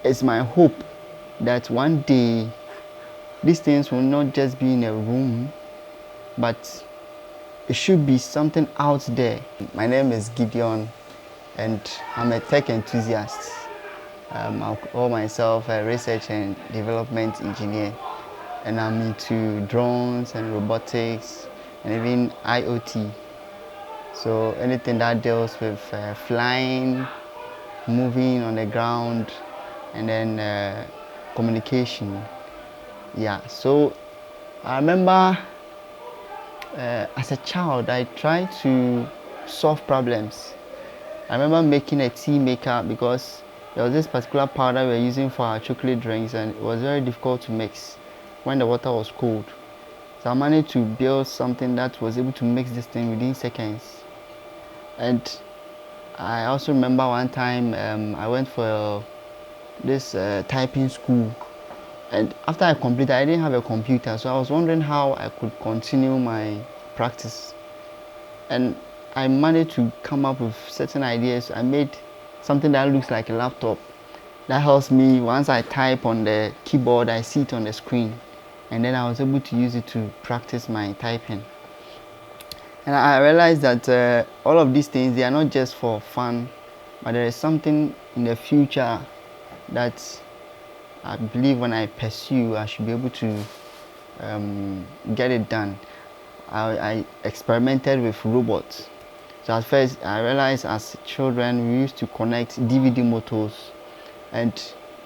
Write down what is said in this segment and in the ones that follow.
it's my hope that one day these things will not just be in a room, but it should be something out there. My name is Gideon, and I'm a tech enthusiast. I'll call myself a research and development engineer, and I'm into drones and robotics and even IoT. So anything that deals with flying, moving on the ground, and then communication. Yeah, so I remember as a child I tried to solve problems. I remember making a tea maker because there was this particular powder we were using for our chocolate drinks, and it was very difficult to mix when the water was cold. So I managed to build something that was able to mix this thing within seconds. And I also remember one time I went for this typing school, and after I completed, I didn't have a computer, so I was wondering how I could continue my practice. And I managed to come up with certain ideas. I made something that looks like a laptop that helps me. Once I type on the keyboard, I see it on the screen, and then I was able to use it to practice my typing. And I realized that all of these things, they are not just for fun, but there is something in the future that I believe when I pursue, I should be able to get it done. I experimented with robots. So at first, I realized as children, we used to connect DVD motors, and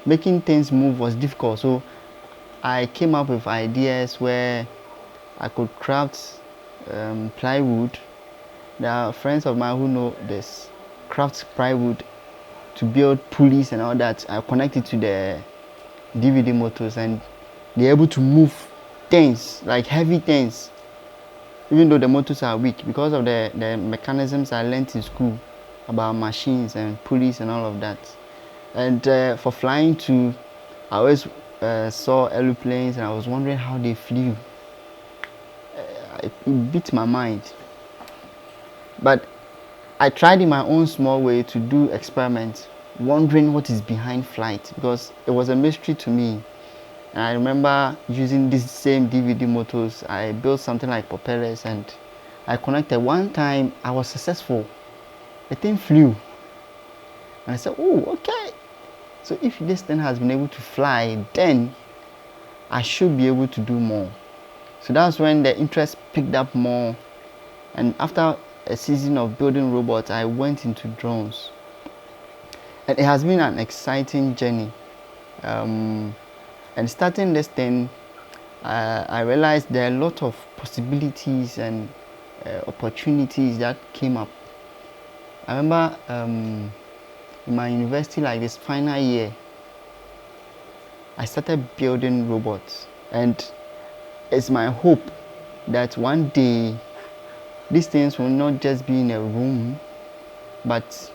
making things move was difficult. So I came up with ideas where I could craft plywood. There are friends of mine who know this, craft plywood to build pulleys and all that. I connect it to the DVD motors, and they're able to move things, like heavy things, even though the motors are weak, because of the mechanisms I learned in school about machines and pulleys and all of that. And for flying too, I always saw aeroplanes, and I was wondering how they flew. It beat my mind. But I tried in my own small way to do experiments, wondering what is behind flight, because it was a mystery to me. And I remember using these same DVD motors. I built something like propellers, and I connected. One time I was successful. The thing flew. And I said, oh, okay. So if this thing has been able to fly, then I should be able to do more. So that's when the interest picked up more. And after a season of building robots, I went into drones. And it has been an exciting journey. And starting this thing, I realized there are a lot of possibilities and opportunities that came up. I remember in my university, like this final year, I started building robots. And it's my hope that one day these things will not just be in a room, but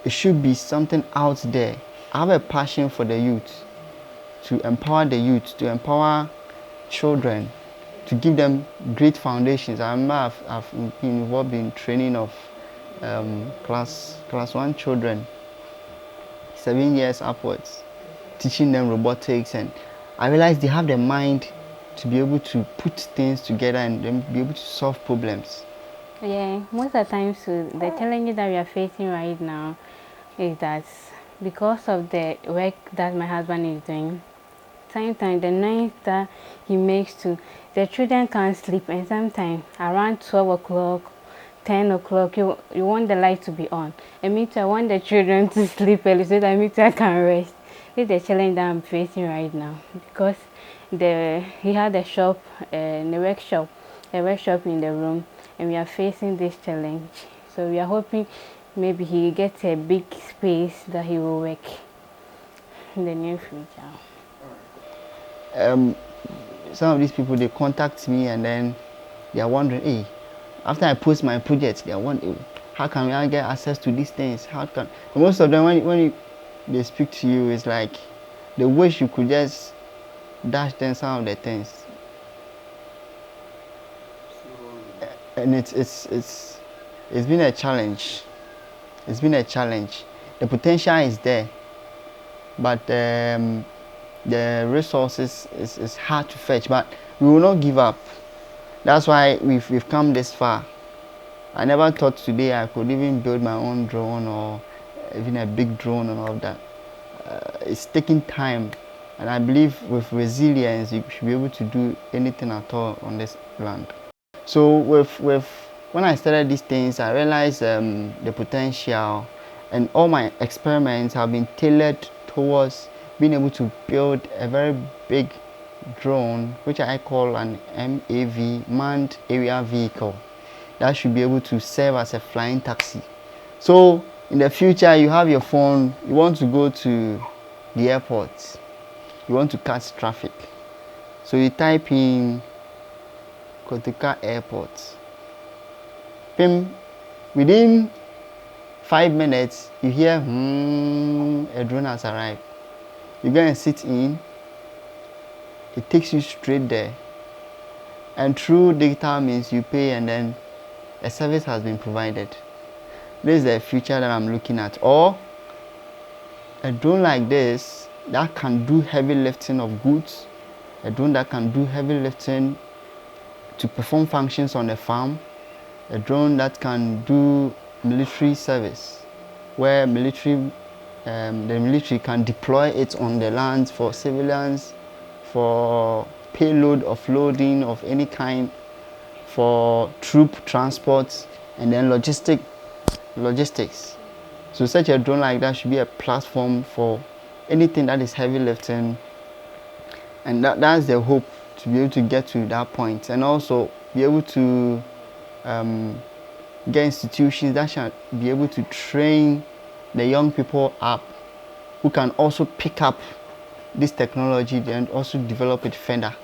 it should be something out there. I have a passion for the youth, to empower the youth, to empower children, to give them great foundations. I remember I've been involved in training of class 1 children, 7 years upwards, teaching them robotics, and I realized they have the mind to be able to put things together and then be able to solve problems. Yeah, most of the time, so the challenges that we are facing right now is that because of the work that my husband is doing, sometimes the noise that he makes to the children can't sleep, and sometimes around 12 o'clock, 10 o'clock, you want the light to be on. And me too, I want the children to sleep early so that me too I can rest. This is the challenge that I'm facing right now because he had a shop, a workshop in the room, and we are facing this challenge. So we are hoping maybe he gets a big space that he will work in the near future. Some of these people, they contact me and then they are wondering, hey, after I post my project, they are wondering, how can I get access to these things? How can most of them when they speak to you, it's like they wish you could just dash them some of the things. And it's been a challenge. It's been a challenge. The potential is there, but the resources is hard to fetch. But we will not give up. That's why we've come this far. I never thought today I could even build my own drone or even a big drone and all of that. It's taking time, and I believe with resilience you should be able to do anything at all on this land. So with when I started these things, I realized the potential, and all my experiments have been tailored towards being able to build a very big drone, which I call an MAV, manned area vehicle, that should be able to serve as a flying taxi. So in the future, you have your phone, you want to go to the airport, you want to catch traffic, so you type in Kotoka Airport. Pim, within 5 minutes, you hear a drone has arrived. You go and sit in, it takes you straight there, and through digital means you pay, and then a service has been provided. This is the future that I'm looking at. Or a drone like this that can do heavy lifting of goods, a drone that can do heavy lifting to perform functions on a farm, a drone that can do military service, where the military can deploy it on the land for civilians, for payload offloading of any kind, for troop transport, and then logistics. So such a drone like that should be a platform for anything that is heavy lifting, and that's the hope, to be able to get to that point, and also be able to get institutions that shall be able to train the young people up, who can also pick up this technology and also develop it further.